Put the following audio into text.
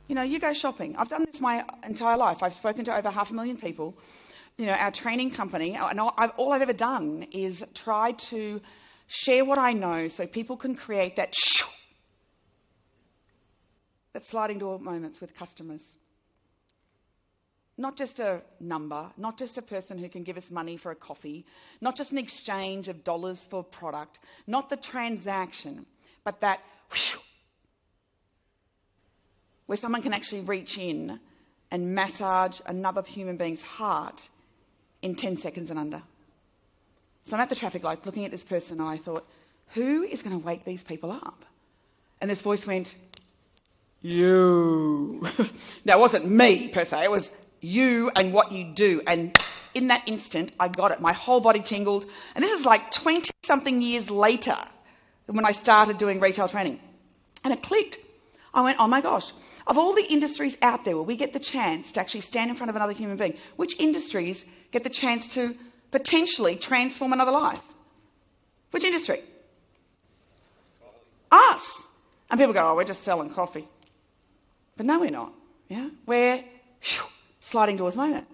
You know, you go shopping. I've done this my entire life. I've spoken to over 500,000 people. You know, our training company, and all I've ever done is try to share what I know so people can create that sliding door moments with customers. Not just a number, not just a person who can give us money for a coffee, not just an exchange of dollars for product, not the transaction, but that where someone can actually reach in and massage another human being's heart in 10 seconds and under. So I'm at the traffic lights looking at this person and I thought, who is going to wake these people up? And this voice went, you. Now, it wasn't me per se, it was you and what you do. And in that instant, I got it. My whole body tingled. And this is like 20-something years later when I started doing retail training. And it clicked. I went, oh my gosh, of all the industries out there where we get the chance to actually stand in front of another human being, which industries get the chance to potentially transform another life? Which industry? Us. And people go, oh, we're just selling coffee. But no, we're not. Yeah, we're sliding doors moment.